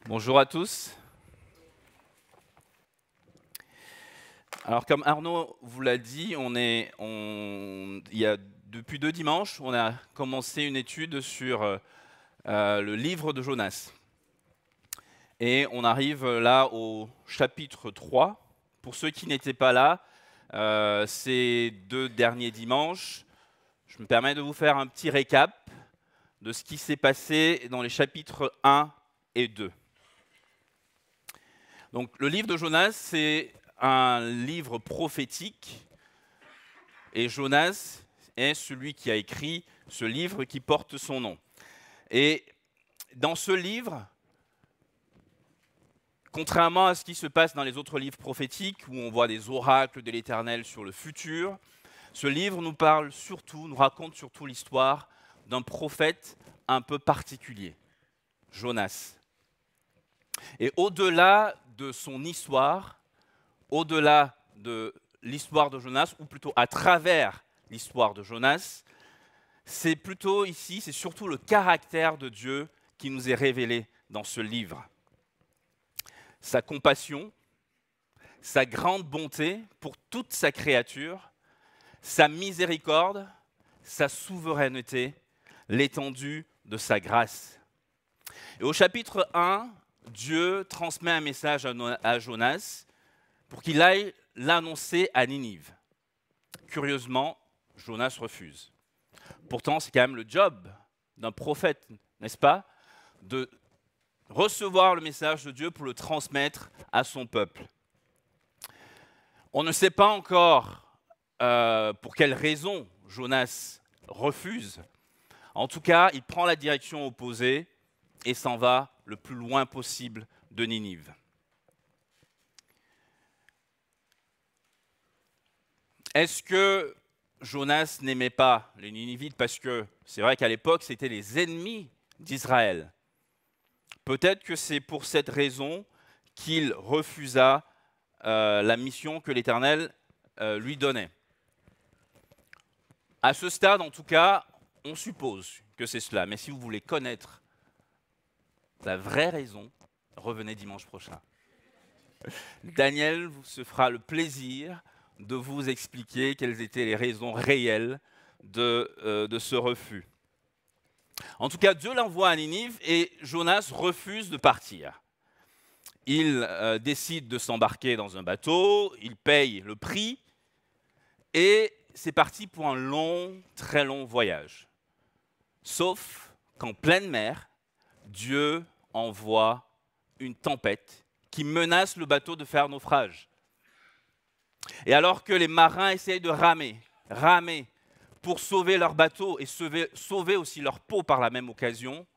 Bonjour à tous. Alors comme Arnaud vous l'a dit, depuis 2 dimanches, on a commencé une étude sur le livre de Jonas. Et on arrive là au chapitre 3. Pour ceux qui n'étaient pas là, ces 2 derniers dimanches, je me permets de vous faire un petit récap de ce qui s'est passé dans les chapitres 1 et 2. Donc le livre de Jonas, c'est un livre prophétique, et Jonas est celui qui a écrit ce livre qui porte son nom. Et dans ce livre, contrairement à ce qui se passe dans les autres livres prophétiques, où on voit des oracles de l'Éternel sur le futur, ce livre nous raconte surtout l'histoire d'un prophète un peu particulier, Jonas. Et au-delà de son histoire, au-delà de l'histoire de Jonas, ou plutôt à travers l'histoire de Jonas, c'est surtout le caractère de Dieu qui nous est révélé dans ce livre. Sa compassion, sa grande bonté pour toute sa créature, sa miséricorde, sa souveraineté, l'étendue de sa grâce. Et au chapitre 1, Dieu transmet un message à Jonas pour qu'il aille l'annoncer à Ninive. Curieusement, Jonas refuse. Pourtant, c'est quand même le job d'un prophète, n'est-ce pas, de recevoir le message de Dieu pour le transmettre à son peuple. On ne sait pas encore pour quelle raison Jonas refuse. En tout cas, il prend la direction opposée et s'en va le plus loin possible de Ninive. Est-ce que Jonas n'aimait pas les Ninivites? Parce que c'est vrai qu'à l'époque, c'était les ennemis d'Israël. Peut-être que c'est pour cette raison qu'il refusa la mission que l'Éternel lui donnait. À ce stade, en tout cas, on suppose que c'est cela. Mais si vous voulez connaître la vraie raison, revenez dimanche prochain. Daniel se fera le plaisir de vous expliquer quelles étaient les raisons réelles de ce refus. En tout cas, Dieu l'envoie à Ninive et Jonas refuse de partir. Il décide de s'embarquer dans un bateau, il paye le prix et c'est parti pour un long, très long voyage. Sauf qu'en pleine mer, Dieu envoie une tempête qui menace le bateau de faire naufrage. Et alors que les marins essayent de ramer pour sauver leur bateau et sauver aussi leur peau par la même occasion,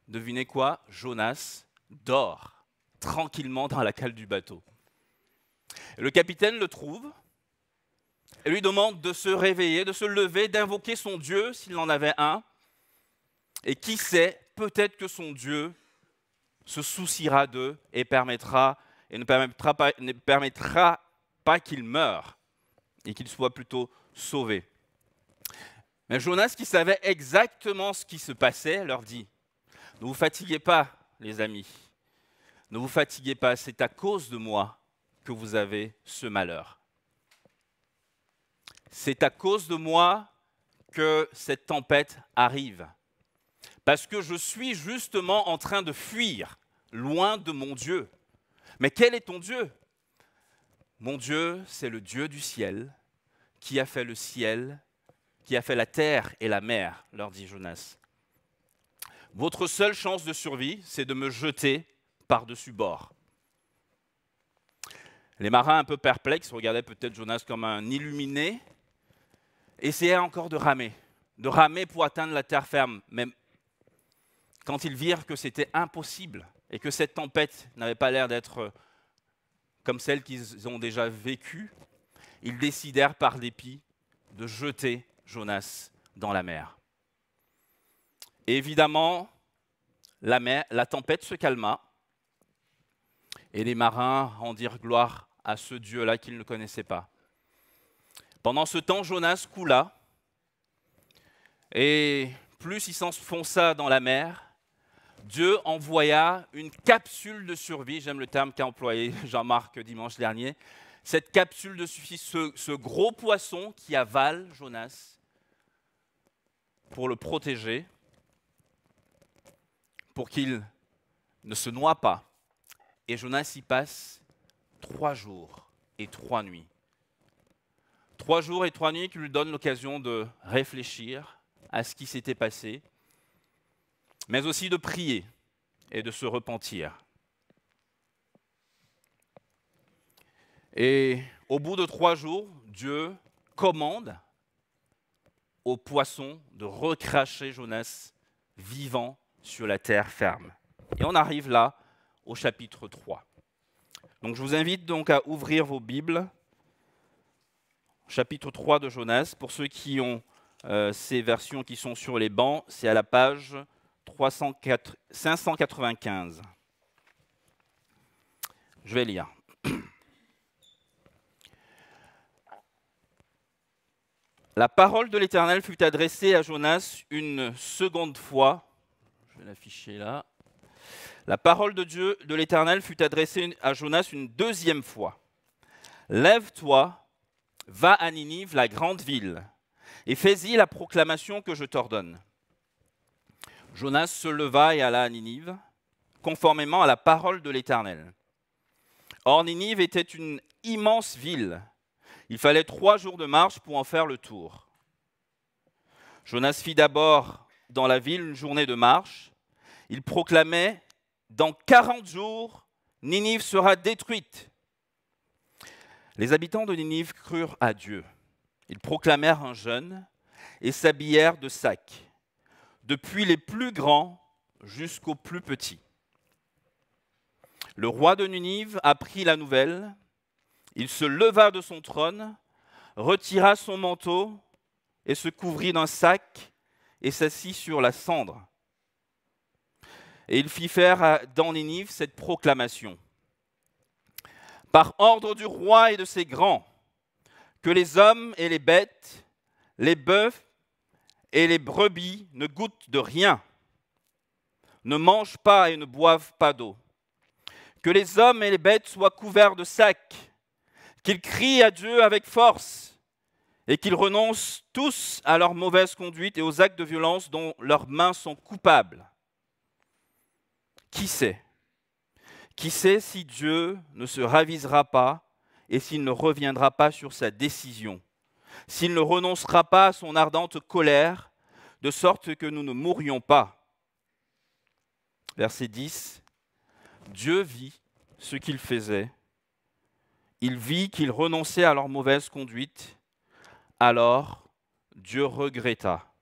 devinez quoi? Jonas dort tranquillement dans la cale du bateau. Et le capitaine le trouve et lui demande de se réveiller, de se lever, d'invoquer son Dieu s'il en avait un. Et qui sait, peut-être que son Dieu se souciera d'eux et ne permettra pas qu'il meure et qu'il soit plutôt sauvé. Mais Jonas, qui savait exactement ce qui se passait, leur dit « Ne vous fatiguez pas, les amis, ne vous fatiguez pas, c'est à cause de moi que vous avez ce malheur. C'est à cause de moi que cette tempête arrive. Parce que je suis justement en train de fuir loin de mon Dieu. Mais quel est ton Dieu? Mon Dieu, c'est le Dieu du ciel, qui a fait le ciel, qui a fait la terre et la mer, leur dit Jonas. Votre seule chance de survie, c'est de me jeter par-dessus bord. » Les marins, un peu perplexes, regardaient peut-être Jonas comme un illuminé, essayaient encore de ramer pour atteindre la terre ferme. Mais quand ils virent que c'était impossible et que cette tempête n'avait pas l'air d'être comme celle qu'ils ont déjà vécue, ils décidèrent par dépit de jeter Jonas dans la mer. Et évidemment, la tempête se calma et les marins rendirent gloire à ce Dieu-là qu'ils ne connaissaient pas. Pendant ce temps, Jonas coula et plus il s'enfonça dans la mer, Dieu envoya une capsule de survie, j'aime le terme qu'a employé Jean-Marc dimanche dernier, cette capsule de survie, ce gros poisson qui avale Jonas pour le protéger, pour qu'il ne se noie pas. Et Jonas y passe 3 jours et 3 nuits. 3 jours et 3 nuits qui lui donnent l'occasion de réfléchir à ce qui s'était passé, mais aussi de prier et de se repentir. Et au bout de 3 jours, Dieu commande aux poissons de recracher Jonas vivant sur la terre ferme. Et on arrive là au chapitre 3. Donc je vous invite donc à ouvrir vos Bibles, chapitre 3 de Jonas. Pour ceux qui ont ces versions qui sont sur les bancs, c'est à la page 595. Je vais lire. La parole de l'Éternel fut adressée à Jonas une seconde fois. Je vais l'afficher là. La parole de Dieu, de l'Éternel, fut adressée à Jonas une deuxième fois. Lève-toi, va à Ninive, la grande ville, et fais-y la proclamation que je t'ordonne. Jonas se leva et alla à Ninive, conformément à la parole de l'Éternel. Or, Ninive était une immense ville. Il fallait 3 jours de marche pour en faire le tour. Jonas fit d'abord dans la ville une journée de marche. Il proclamait « Dans 40 jours, Ninive sera détruite ». Les habitants de Ninive crurent à Dieu. Ils proclamèrent un jeûne et s'habillèrent de sacs, depuis les plus grands jusqu'aux plus petits. Le roi de Ninive apprit la nouvelle. Il se leva de son trône, retira son manteau et se couvrit d'un sac et s'assit sur la cendre. Et il fit faire dans Ninive cette proclamation. Par ordre du roi et de ses grands, que les hommes et les bêtes, les bœufs et les brebis ne goûtent de rien, ne mangent pas et ne boivent pas d'eau. Que les hommes et les bêtes soient couverts de sacs, qu'ils crient à Dieu avec force et qu'ils renoncent tous à leur mauvaise conduite et aux actes de violence dont leurs mains sont coupables. Qui sait? Qui sait si Dieu ne se ravisera pas et s'il ne reviendra pas sur sa décision, s'il ne renoncera pas à son ardente colère, de sorte que nous ne mourions pas. Verset 10. Dieu vit ce qu'ils faisaient. Il vit qu'ils renonçaient à leur mauvaise conduite. Alors Dieu regretta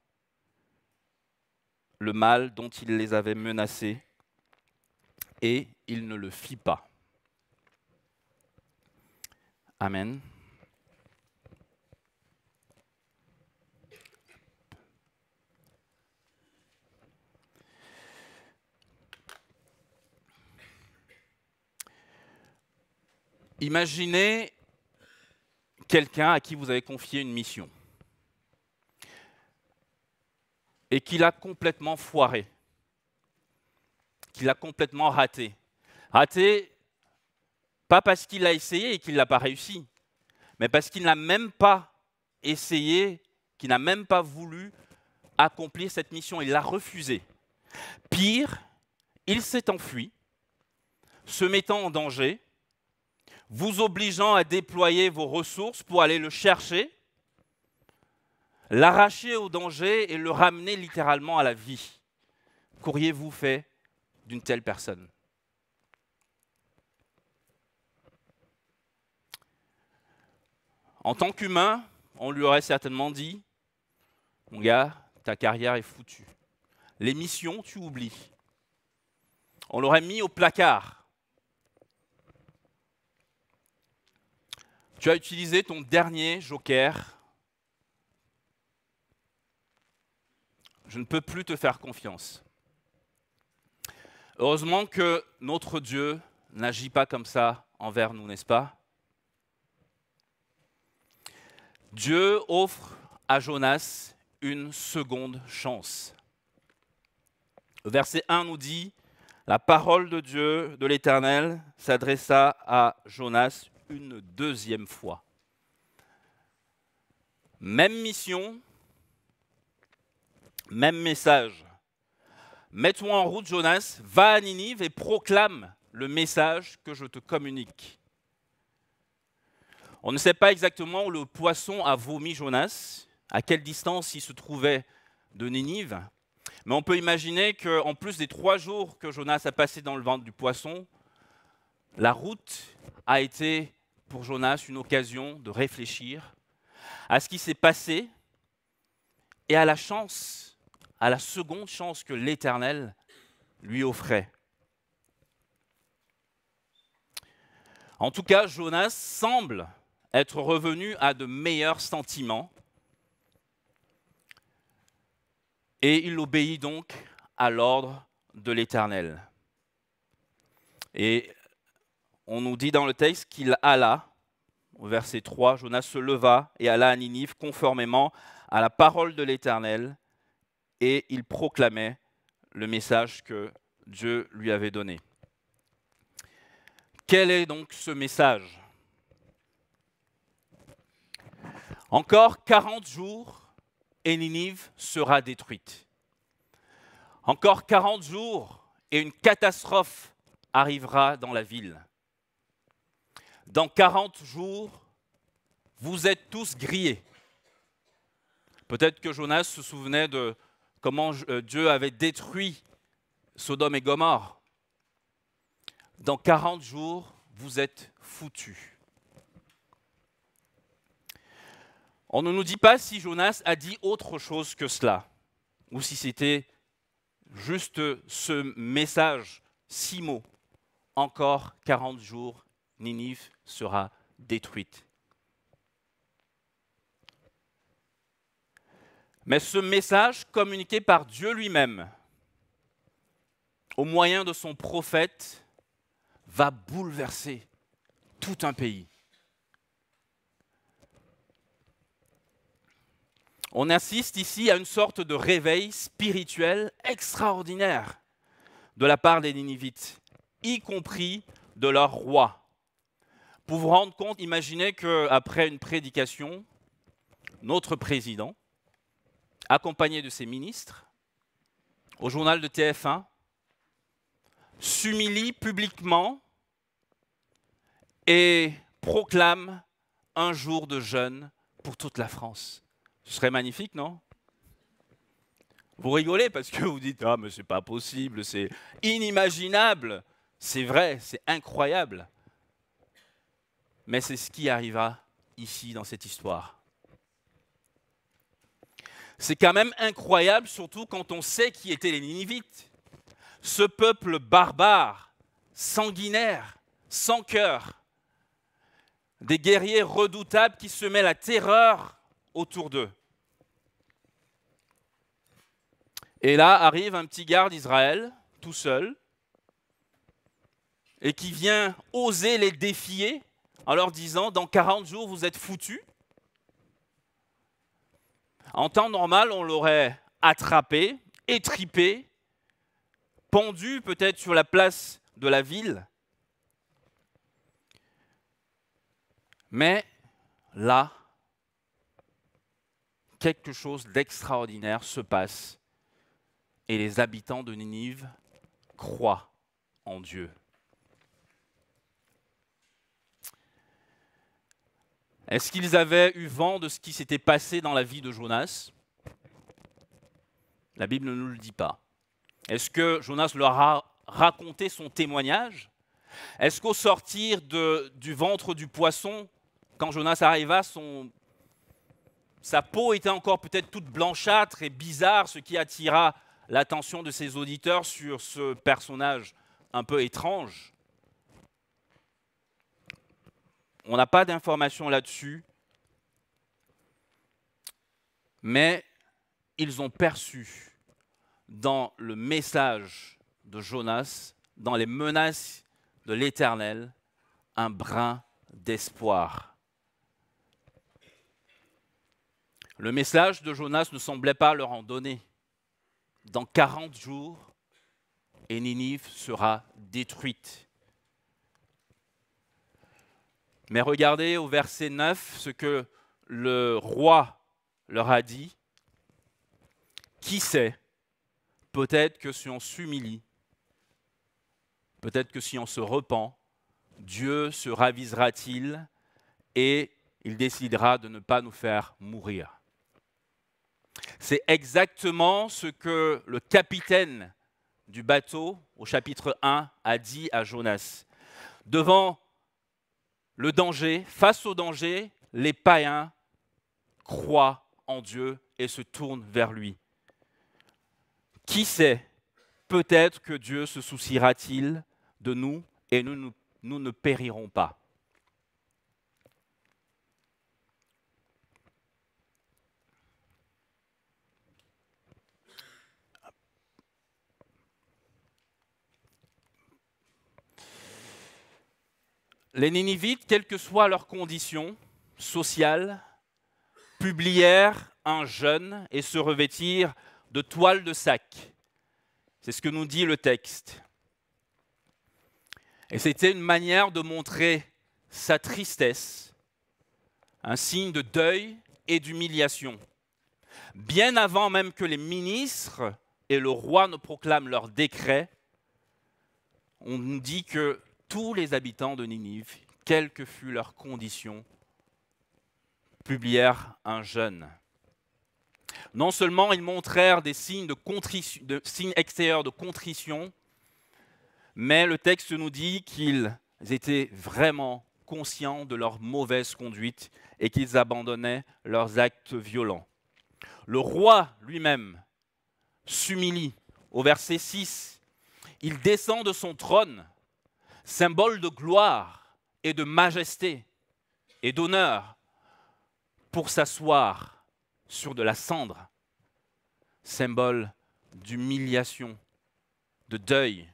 le mal dont il les avait menacés et il ne le fit pas. Amen. Imaginez quelqu'un à qui vous avez confié une mission et qu'il a complètement foiré, qu'il a complètement raté. Raté, pas parce qu'il a essayé et qu'il n'a pas réussi, mais parce qu'il n'a même pas essayé, qu'il n'a même pas voulu accomplir cette mission. Il l'a refusée. Pire, il s'est enfui, se mettant en danger, vous obligeant à déployer vos ressources pour aller le chercher, l'arracher au danger et le ramener littéralement à la vie. Qu'auriez-vous fait d'une telle personne? En tant qu'humain, on lui aurait certainement dit « Mon gars, ta carrière est foutue. Les missions, tu oublies. » On l'aurait mis au placard. Tu as utilisé ton dernier joker. Je ne peux plus te faire confiance. Heureusement que notre Dieu n'agit pas comme ça envers nous, n'est-ce pas? Dieu offre à Jonas une seconde chance. Le verset 1 nous dit La parole de Dieu, de l'Éternel, s'adressa à Jonas une deuxième fois. Même mission, même message. Mets-toi en route, Jonas, va à Ninive et proclame le message que je te communique. On ne sait pas exactement où le poisson a vomi Jonas, à quelle distance il se trouvait de Ninive, mais on peut imaginer qu'en plus des 3 jours que Jonas a passé dans le ventre du poisson, la route a été pour Jonas une occasion de réfléchir à ce qui s'est passé et à la chance, à la seconde chance que l'Éternel lui offrait. En tout cas, Jonas semble être revenu à de meilleurs sentiments et il obéit donc à l'ordre de l'Éternel. Et on nous dit dans le texte qu'il alla, au verset 3, Jonas se leva et alla à Ninive conformément à la parole de l'Éternel et il proclamait le message que Dieu lui avait donné. Quel est donc ce message ? Encore 40 jours et Ninive sera détruite. Encore 40 jours et une catastrophe arrivera dans la ville. Dans 40 jours, vous êtes tous grillés. Peut-être que Jonas se souvenait de comment Dieu avait détruit Sodome et Gomorrhe. Dans 40 jours, vous êtes foutus. On ne nous dit pas si Jonas a dit autre chose que cela, ou si c'était juste ce message, 6 mots. Encore 40 jours, Ninive sera détruite. Mais ce message communiqué par Dieu lui-même, au moyen de son prophète, va bouleverser tout un pays. On assiste ici à une sorte de réveil spirituel extraordinaire de la part des Ninivites, y compris de leur roi. Pour vous rendre compte, imaginez qu'après une prédication, notre président, accompagné de ses ministres, au journal de TF1, s'humilie publiquement et proclame un jour de jeûne pour toute la France. Ce serait magnifique, non ? Vous rigolez parce que vous dites « Ah, mais c'est pas possible, c'est inimaginable ». C'est vrai, c'est incroyable. Mais c'est ce qui arriva ici dans cette histoire. C'est quand même incroyable, surtout quand on sait qui étaient les Ninivites. Ce peuple barbare, sanguinaire, sans cœur, des guerriers redoutables qui semaient la terreur autour d'eux. Et là arrive un petit gars d'Israël, tout seul, et qui vient oser les défier en leur disant « Dans 40 jours, vous êtes foutus ». En temps normal, on l'aurait attrapé, étripé, pendu peut-être sur la place de la ville. Mais là, quelque chose d'extraordinaire se passe et les habitants de Ninive croient en Dieu. Est-ce qu'ils avaient eu vent de ce qui s'était passé dans la vie de Jonas ? La Bible ne nous le dit pas. Est-ce que Jonas leur a raconté son témoignage ? Est-ce qu'au sortir du ventre du poisson, quand Jonas arriva, sa peau était encore peut-être toute blanchâtre et bizarre, ce qui attira l'attention de ses auditeurs sur ce personnage un peu étrange ? On n'a pas d'informations là-dessus, mais ils ont perçu dans le message de Jonas, dans les menaces de l'Éternel, un brin d'espoir. Le message de Jonas ne semblait pas leur en donner. Dans 40 jours, et Ninive sera détruite. Mais regardez au verset 9 ce que le roi leur a dit. Qui sait, peut-être que si on s'humilie, peut-être que si on se repent, Dieu se ravisera-t-il et il décidera de ne pas nous faire mourir. C'est exactement ce que le capitaine du bateau, au chapitre 1, a dit à Jonas. Devant le danger, face au danger, les païens croient en Dieu et se tournent vers lui. Qui sait, peut-être que Dieu se souciera-t-il de nous et nous ne périrons pas. Les Ninivites, quelles que soient leurs conditions sociales, publièrent un jeûne et se revêtirent de toile de sac. C'est ce que nous dit le texte. Et c'était une manière de montrer sa tristesse, un signe de deuil et d'humiliation. Bien avant même que les ministres et le roi ne proclament leur décret, on nous dit que tous les habitants de Ninive, quelle que fût leur condition, publièrent un jeûne. Non seulement ils montrèrent des signes, signes extérieurs de contrition, mais le texte nous dit qu'ils étaient vraiment conscients de leur mauvaise conduite et qu'ils abandonnaient leurs actes violents. Le roi lui-même s'humilie. Au verset 6, il descend de son trône, symbole de gloire et de majesté et d'honneur, pour s'asseoir sur de la cendre, symbole d'humiliation, de deuil.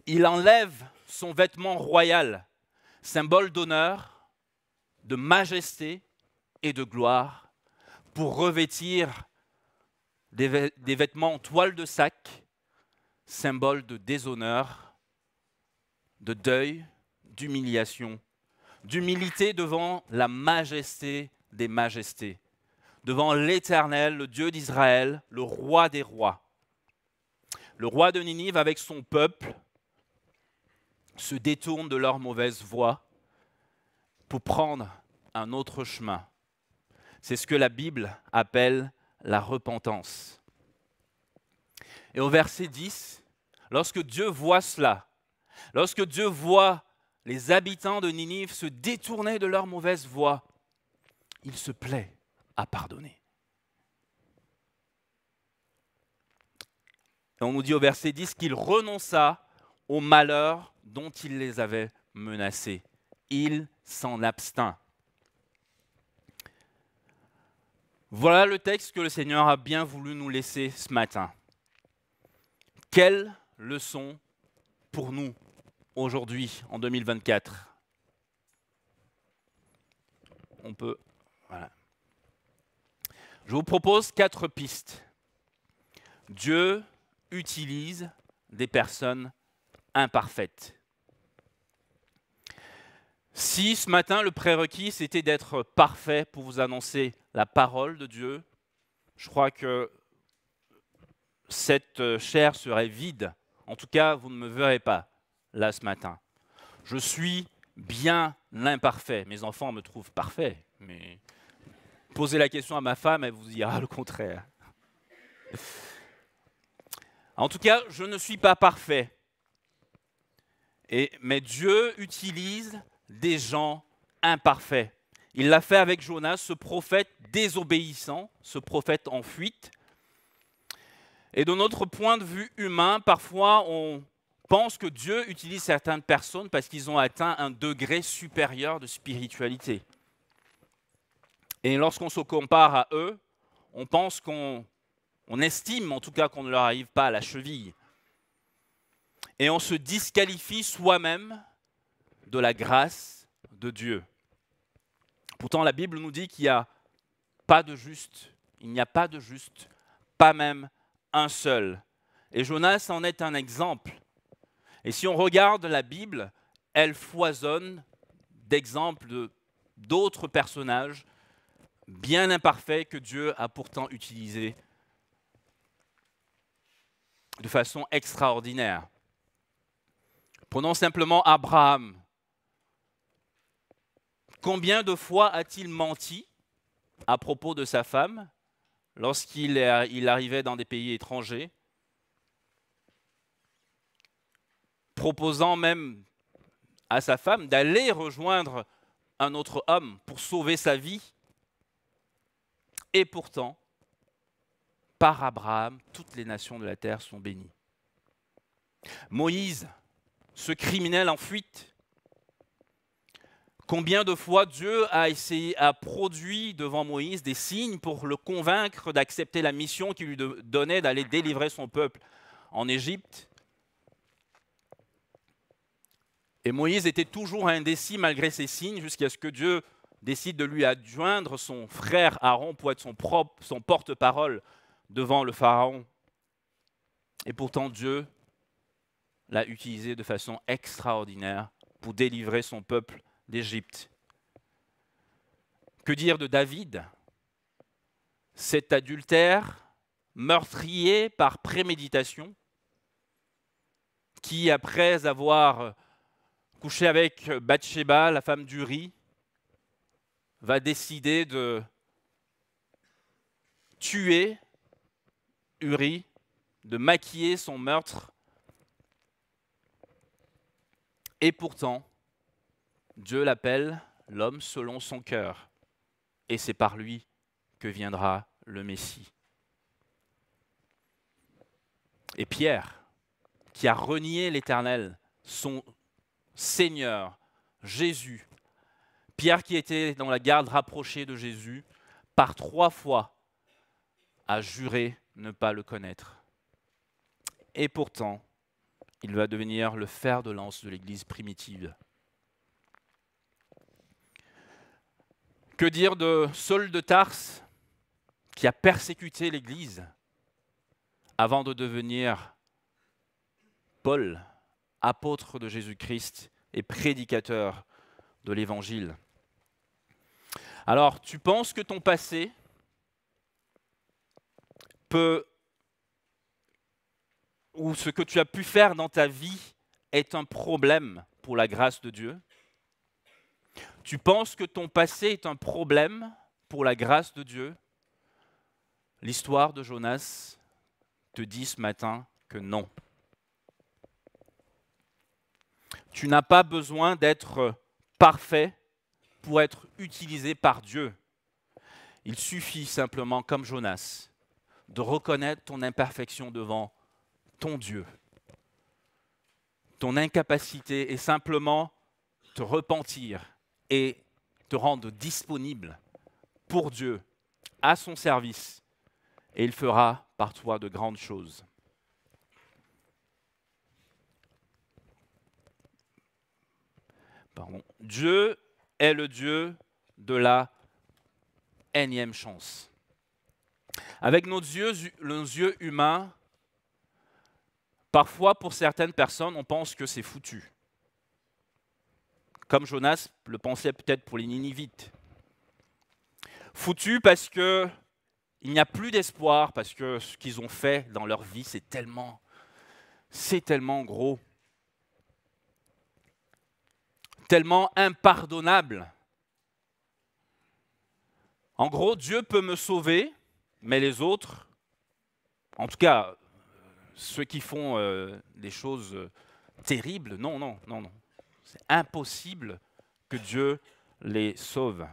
Il enlève son vêtement royal, symbole d'honneur, de majesté et de gloire, pour revêtir des vêtements en toile de sac, symbole de déshonneur, de deuil, d'humiliation, d'humilité devant la majesté des majestés, devant l'Éternel, le Dieu d'Israël, le roi des rois. Le roi de Ninive, avec son peuple, se détourne de leur mauvaise voie pour prendre un autre chemin. C'est ce que la Bible appelle la repentance. Et au verset 10, lorsque Dieu voit cela, lorsque Dieu voit les habitants de Ninive se détourner de leur mauvaise voie, il se plaît à pardonner. Et on nous dit au verset 10 qu'il renonça au malheur dont il les avait menacés. Il s'en abstint. Voilà le texte que le Seigneur a bien voulu nous laisser ce matin. Quelle leçon pour nous aujourd'hui, en 2024 ? Voilà. Je vous propose 4 pistes. Dieu utilise des personnes imparfaites. Si ce matin, le prérequis, c'était d'être parfait pour vous annoncer la parole de Dieu, je crois que cette chair serait vide. En tout cas, vous ne me verrez pas là ce matin. Je suis bien imparfait. Mes enfants me trouvent parfait, mais posez la question à ma femme, elle vous dira le contraire. En tout cas, je ne suis pas parfait. Mais Dieu utilise des gens imparfaits. Il l'a fait avec Jonas, ce prophète désobéissant, ce prophète en fuite. Et de notre point de vue humain, parfois on pense que Dieu utilise certaines personnes parce qu'ils ont atteint un degré supérieur de spiritualité. Et lorsqu'on se compare à eux, on pense qu'on estime en tout cas qu'on ne leur arrive pas à la cheville. Et on se disqualifie soi-même de la grâce de Dieu. Pourtant, la Bible nous dit qu'il n'y a pas de juste. Il n'y a pas de juste, pas même un seul. Et Jonas en est un exemple. Et si on regarde la Bible, elle foisonne d'exemples d'autres personnages bien imparfaits que Dieu a pourtant utilisés de façon extraordinaire. Prenons simplement Abraham. Combien de fois a-t-il menti à propos de sa femme lorsqu'il arrivait dans des pays étrangers, proposant même à sa femme d'aller rejoindre un autre homme pour sauver sa vie. Et pourtant, par Abraham, toutes les nations de la terre sont bénies. Moïse, ce criminel en fuite, combien de fois Dieu a produit devant Moïse des signes pour le convaincre d'accepter la mission qu'il lui donnait d'aller délivrer son peuple en Égypte. Et Moïse était toujours indécis malgré ces signes jusqu'à ce que Dieu décide de lui adjoindre son frère Aaron pour être son porte-parole devant le Pharaon. Et pourtant Dieu l'a utilisé de façon extraordinaire pour délivrer son peuple d'Égypte. Que dire de David, cet adultère meurtrier par préméditation, qui après avoir couché avec Bathsheba, la femme d'Uri, va décider de tuer Uri, de maquiller son meurtre. Et pourtant, Dieu l'appelle l'homme selon son cœur. Et c'est par lui que viendra le Messie. Et Pierre, qui a renié l'Éternel, son Seigneur, Jésus, Pierre qui était dans la garde rapprochée de Jésus, par 3 fois a juré ne pas le connaître. Et pourtant, il va devenir le fer de lance de l'Église primitive. Que dire de Saul de Tarse, qui a persécuté l'Église avant de devenir Paul, apôtre de Jésus-Christ et prédicateur de l'Évangile. Alors, tu penses que ton passé peut, ou ce que tu as pu faire dans ta vie est un problème pour la grâce de Dieu? Tu penses que ton passé est un problème pour la grâce de Dieu? L'histoire de Jonas te dit ce matin que non. Tu n'as pas besoin d'être parfait pour être utilisé par Dieu. Il suffit simplement, comme Jonas, de reconnaître ton imperfection devant ton Dieu, ton incapacité, et simplement te repentir et te rendre disponible pour Dieu, à son service, et il fera par toi de grandes choses. Pardon. Dieu est le Dieu de la énième chance. Avec nos yeux humains, parfois pour certaines personnes, on pense que c'est foutu. Comme Jonas le pensait peut-être pour les Ninivites. Foutu parce qu'il n'y a plus d'espoir, parce que ce qu'ils ont fait dans leur vie, c'est tellement gros, tellement impardonnable. En gros, Dieu peut me sauver, mais les autres, en tout cas, ceux qui font des choses terribles, non. C'est impossible que Dieu les sauve.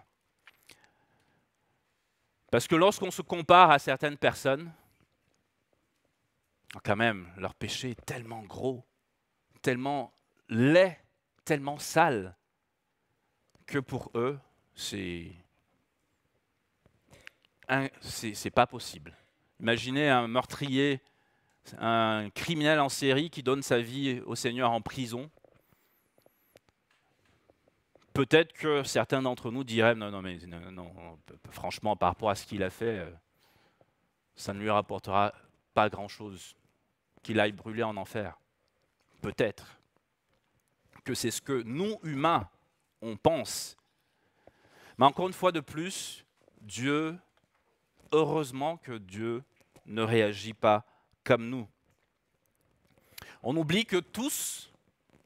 Parce que lorsqu'on se compare à certaines personnes, quand même, leur péché est tellement gros, tellement laid, tellement sale, que pour eux, c'est pas possible. Imaginez un meurtrier, un criminel en série qui donne sa vie au Seigneur en prison. Peut-être que certains d'entre nous diraient non, franchement, par rapport à ce qu'il a fait, ça ne lui rapportera pas grand-chose. qu'il aille brûler en enfer. Peut-être que c'est ce que nous, humains, on pense. Mais encore une fois de plus, heureusement que Dieu ne réagit pas comme nous. On oublie que tous,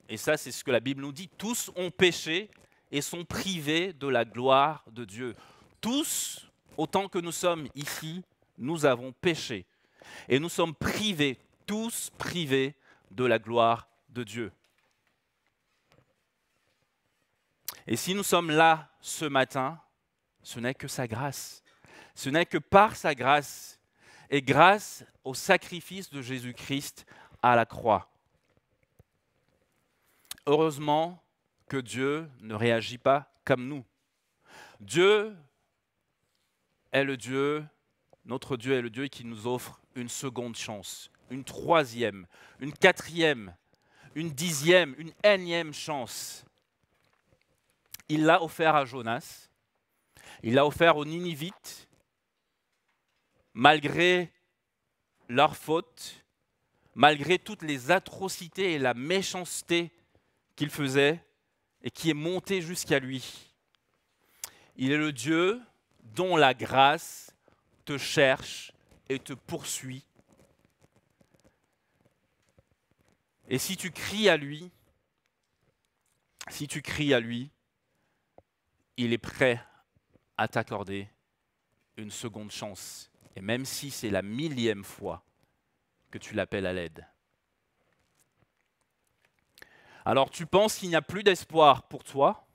et ça c'est ce que la Bible nous dit, tous ont péché et sont privés de la gloire de Dieu. Tous, autant que nous sommes ici, nous avons péché. Et nous sommes privés, tous privés de la gloire de Dieu. Et si nous sommes là ce matin, ce n'est que sa grâce. Ce n'est que par sa grâce et grâce au sacrifice de Jésus-Christ à la croix. Heureusement que Dieu ne réagit pas comme nous. Dieu est le Dieu, notre Dieu est le Dieu qui nous offre une seconde chance, une troisième, une quatrième, une dixième, une énième chance. Il l'a offert à Jonas, il l'a offert aux Ninivites, malgré leurs fautes, malgré toutes les atrocités et la méchanceté qu'il faisait et qui est montée jusqu'à lui. Il est le Dieu dont la grâce te cherche et te poursuit. Et si tu cries à lui, il est prêt à t'accorder une seconde chance. Et même si c'est la 1000e fois que tu l'appelles à l'aide. Alors tu penses qu'il n'y a plus d'espoir pour toi?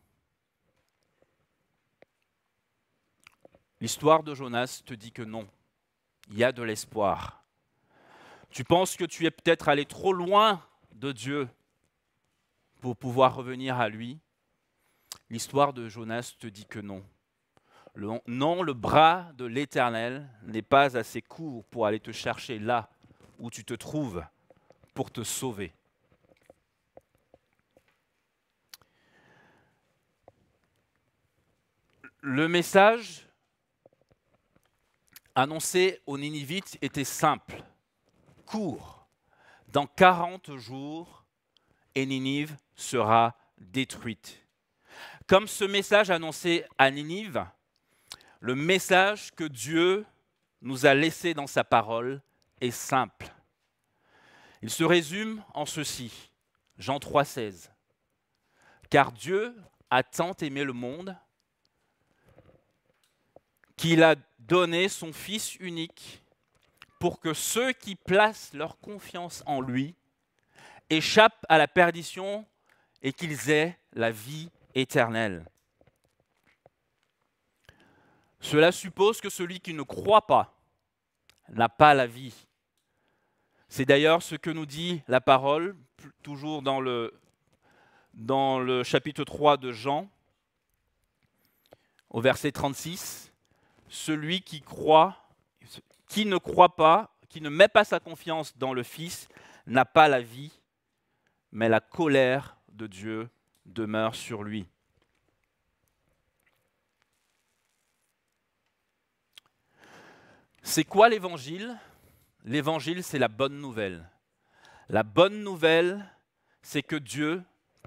L'histoire de Jonas te dit que non, il y a de l'espoir. Tu penses que tu es peut-être allé trop loin de Dieu pour pouvoir revenir à lui? L'histoire de Jonas te dit que non. Non, le bras de l'Éternel n'est pas assez court pour aller te chercher là où tu te trouves pour te sauver. Le message annoncé aux Ninivites était simple, court. Dans 40 jours, et Ninive sera détruite. Comme ce message annoncé à Ninive, le message que Dieu nous a laissé dans sa parole est simple. Il se résume en ceci, Jean 3,16. Car Dieu a tant aimé le monde qu'il a donné son Fils unique pour que ceux qui placent leur confiance en lui échappent à la perdition et qu'ils aient la vie éternelle. Cela suppose que celui qui ne croit pas n'a pas la vie. C'est d'ailleurs ce que nous dit la parole, toujours dans le chapitre 3 de Jean, au verset 36. Celui qui ne croit pas, qui ne met pas sa confiance dans le Fils, n'a pas la vie, mais la colère de Dieu demeure sur lui. C'est quoi l'évangile? L'évangile, c'est la bonne nouvelle. La bonne nouvelle, c'est que Dieu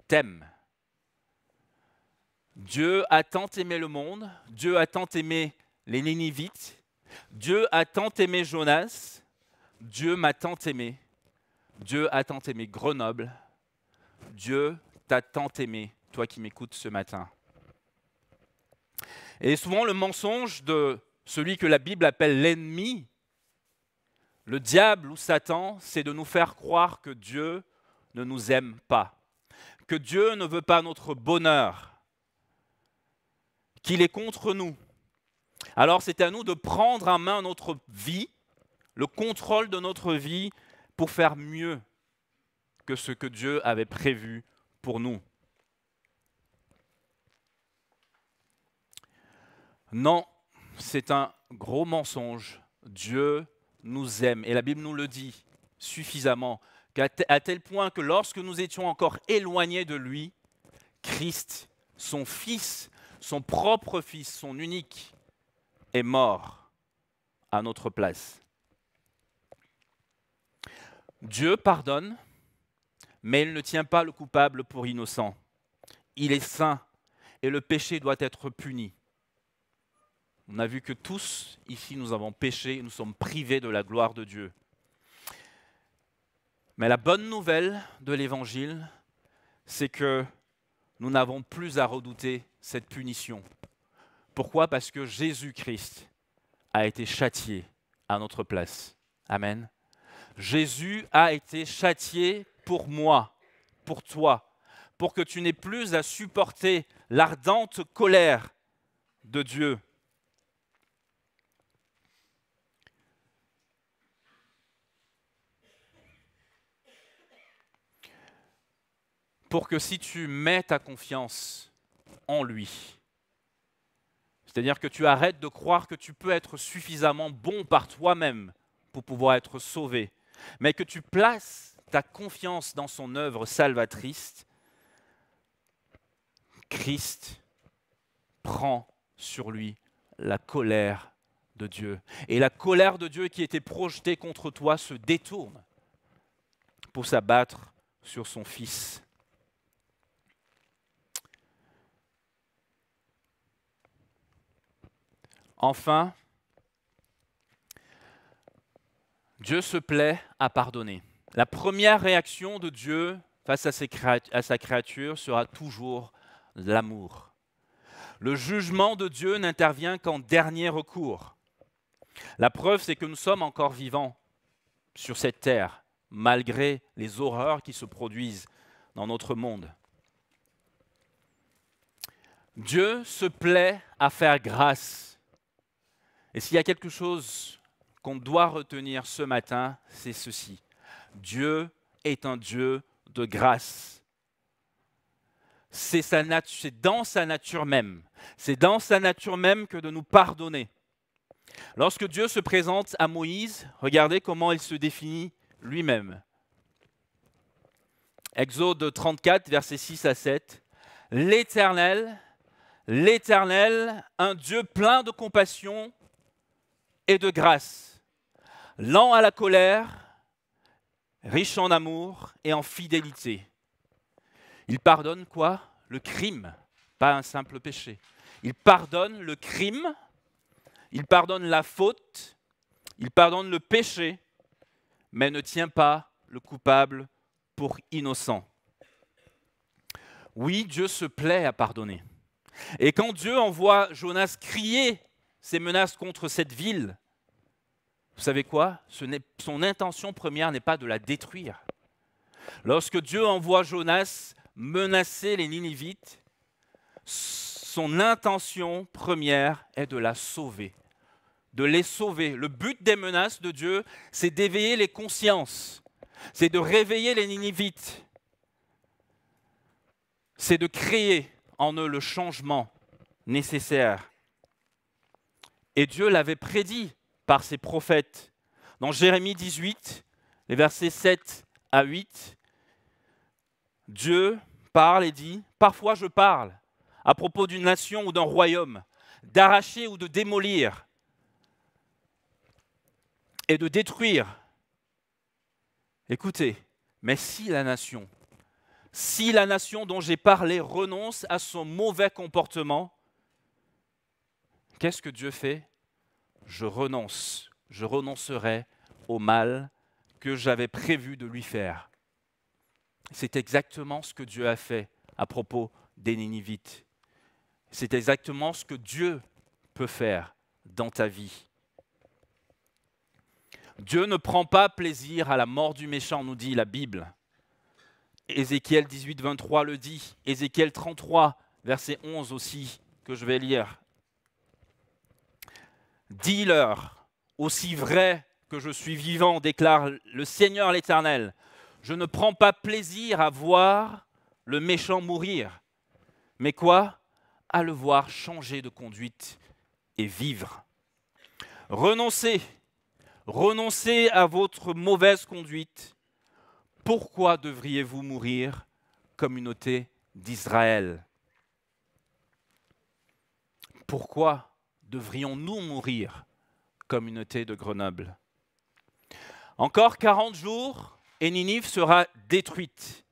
t'aime. Dieu a tant aimé le monde, Dieu a tant aimé les Ninivites, Dieu a tant aimé Jonas, Dieu m'a tant aimé, Dieu a tant aimé Grenoble, Dieu t'a tant aimé, toi qui m'écoutes ce matin. Et souvent le mensonge de celui que la Bible appelle l'ennemi, le diable ou Satan, c'est de nous faire croire que Dieu ne nous aime pas, que Dieu ne veut pas notre bonheur, qu'il est contre nous. Alors c'est à nous de prendre en main notre vie, le contrôle de notre vie, pour faire mieux que ce que Dieu avait prévu pour nous. Non, c'est un gros mensonge. Dieu nous aime, et la Bible nous le dit suffisamment, à tel point que lorsque nous étions encore éloignés de lui, Christ, son Fils, son propre Fils, son unique, est mort à notre place. Dieu pardonne, mais il ne tient pas le coupable pour innocent. Il est saint et le péché doit être puni. On a vu que tous, ici, nous avons péché et nous sommes privés de la gloire de Dieu. Mais la bonne nouvelle de l'Évangile, c'est que nous n'avons plus à redouter cette punition. Pourquoi? Parce que Jésus-Christ a été châtié à notre place. Amen. Jésus a été châtié pour moi, pour toi, pour que tu n'aies plus à supporter l'ardente colère de Dieu. Pour que si tu mets ta confiance en lui, c'est-à-dire que tu arrêtes de croire que tu peux être suffisamment bon par toi-même pour pouvoir être sauvé, mais que tu places ta confiance dans son œuvre salvatrice, Christ prend sur lui la colère de Dieu. Et la colère de Dieu qui était projetée contre toi se détourne pour s'abattre sur son Fils. Enfin, Dieu se plaît à pardonner. La première réaction de Dieu face à sa créature sera toujours l'amour. Le jugement de Dieu n'intervient qu'en dernier recours. La preuve, c'est que nous sommes encore vivants sur cette terre, malgré les horreurs qui se produisent dans notre monde. Dieu se plaît à faire grâce. Et s'il y a quelque chose qu'on doit retenir ce matin, c'est ceci. Dieu est un Dieu de grâce. C'est dans sa nature même. C'est dans sa nature même que de nous pardonner. Lorsque Dieu se présente à Moïse, regardez comment il se définit lui-même. Exode 34, versets 6 à 7. L'Éternel, un Dieu plein de compassion et de grâce, lent à la colère, riche en amour et en fidélité. Il pardonne quoi? Le crime, pas un simple péché. Il pardonne le crime, il pardonne la faute, il pardonne le péché, mais ne tient pas le coupable pour innocent. Oui, Dieu se plaît à pardonner. Et quand Dieu envoie Jonas crier ses menaces contre cette ville, vous savez quoi? Son intention première n'est pas de la détruire. Lorsque Dieu envoie Jonas menacer les Ninivites, son intention première est de la sauver, de les sauver. Le but des menaces de Dieu, c'est d'éveiller les consciences, c'est de réveiller les Ninivites, c'est de créer en eux le changement nécessaire. Et Dieu l'avait prédit par ses prophètes. Dans Jérémie 18, les versets 7 à 8, Dieu parle et dit « Parfois je parle à propos d'une nation ou d'un royaume, d'arracher ou de démolir et de détruire. Écoutez, mais si la nation dont j'ai parlé renonce à son mauvais comportement, qu'est-ce que Dieu fait? Je renoncerai au mal que j'avais prévu de lui faire. » C'est exactement ce que Dieu a fait à propos des Ninivites. C'est exactement ce que Dieu peut faire dans ta vie. Dieu ne prend pas plaisir à la mort du méchant, nous dit la Bible. Ézéchiel 18, 23 le dit. Ézéchiel 33, verset 11 aussi, que je vais lire. Dis-leur, aussi vrai que je suis vivant, déclare le Seigneur l'Éternel, je ne prends pas plaisir à voir le méchant mourir, mais quoi? À le voir changer de conduite et vivre. Renoncez à votre mauvaise conduite. Pourquoi devriez-vous mourir, communauté d'Israël? Pourquoi devrions-nous mourir, communauté de Grenoble? Encore 40 jours et Ninive sera détruite.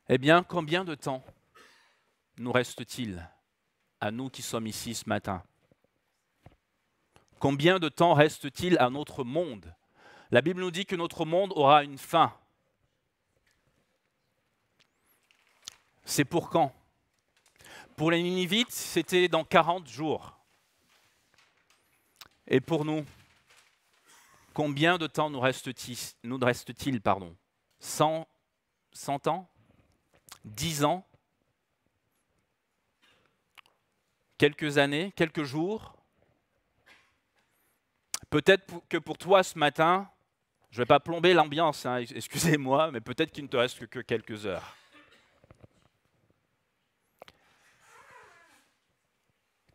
Eh bien, combien de temps nous reste-t-il à nous qui sommes ici ce matin? Combien de temps reste-t-il à notre monde? La Bible nous dit que notre monde aura une fin. C'est pour quand? Pour les Ninivites, c'était dans 40 jours. Et pour nous, combien de temps nous reste-t-il 100 ans? 10 ans? Quelques années? Quelques jours? Peut-être que pour toi ce matin, je ne vais pas plomber l'ambiance, hein, excusez-moi, mais peut-être qu'il ne te reste que quelques heures.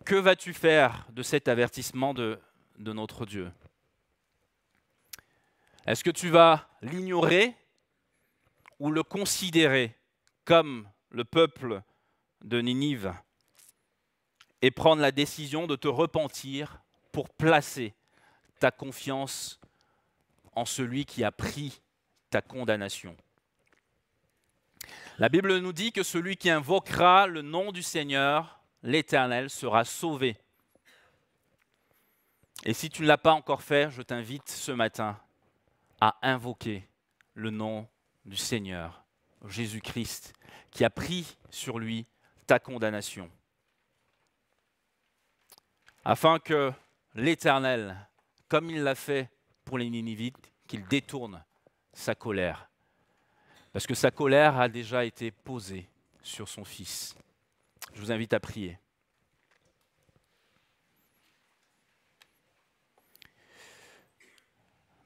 Que vas-tu faire de cet avertissement de notre Dieu? Est-ce que tu vas l'ignorer ou le considérer comme le peuple de Ninive et prendre la décision de te repentir pour placer ta confiance en celui qui a pris ta condamnation? La Bible nous dit que celui qui invoquera le nom du Seigneur, l'Éternel, sera sauvé. Et si tu ne l'as pas encore fait, je t'invite ce matin à invoquer le nom du Seigneur, Jésus-Christ, qui a pris sur lui ta condamnation, afin que l'Éternel, comme il l'a fait pour les Ninivites, qu'il détourne sa colère. Parce que sa colère a déjà été posée sur son Fils. Je vous invite à prier.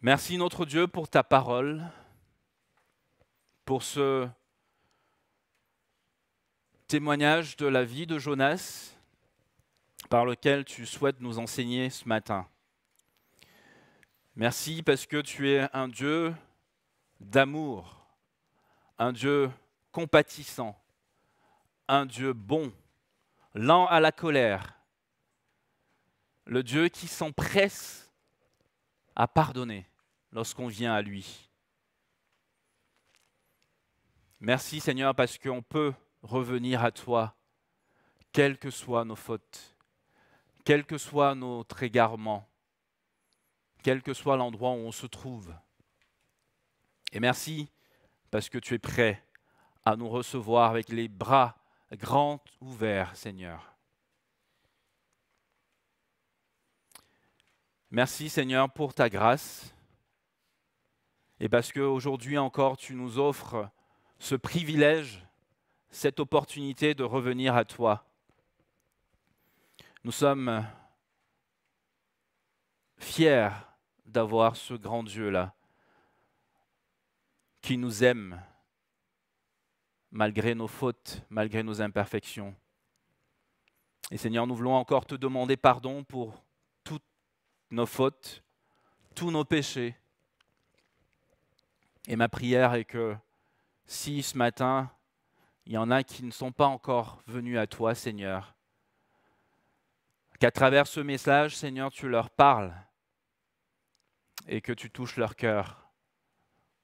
Merci notre Dieu pour ta parole, pour ce témoignage de la vie de Jonas par lequel tu souhaites nous enseigner ce matin. Merci parce que tu es un Dieu d'amour, un Dieu compatissant, un Dieu bon, lent à la colère, le Dieu qui s'empresse à pardonner lorsqu'on vient à lui. Merci Seigneur parce qu'on peut revenir à toi, quelles que soient nos fautes, quel que soit notre égarement, quel que soit l'endroit où on se trouve. Et merci parce que tu es prêt à nous recevoir avec les bras grands ouverts, Seigneur. Merci Seigneur pour ta grâce et parce qu'aujourd'hui encore tu nous offres ce privilège, cette opportunité de revenir à toi. Nous sommes fiers d'avoir ce grand Dieu-là qui nous aime malgré nos fautes, malgré nos imperfections. Et Seigneur, nous voulons encore te demander pardon pour toutes nos fautes, tous nos péchés. Et ma prière est que si ce matin, il y en a qui ne sont pas encore venus à toi, Seigneur, qu'à travers ce message, Seigneur, tu leur parles et que tu touches leur cœur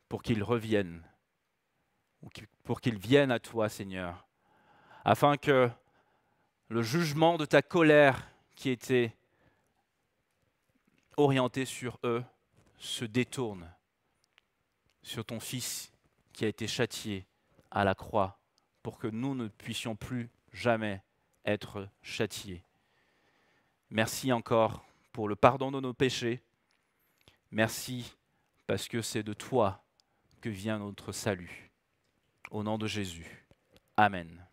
pour qu'ils reviennent, pour qu'ils viennent à toi, Seigneur, afin que le jugement de ta colère qui était orienté sur eux se détourne sur ton Fils qui a été châtié à la croix pour que nous ne puissions plus jamais être châtiés. Merci encore pour le pardon de nos péchés. Merci parce que c'est de toi que vient notre salut. Au nom de Jésus. Amen.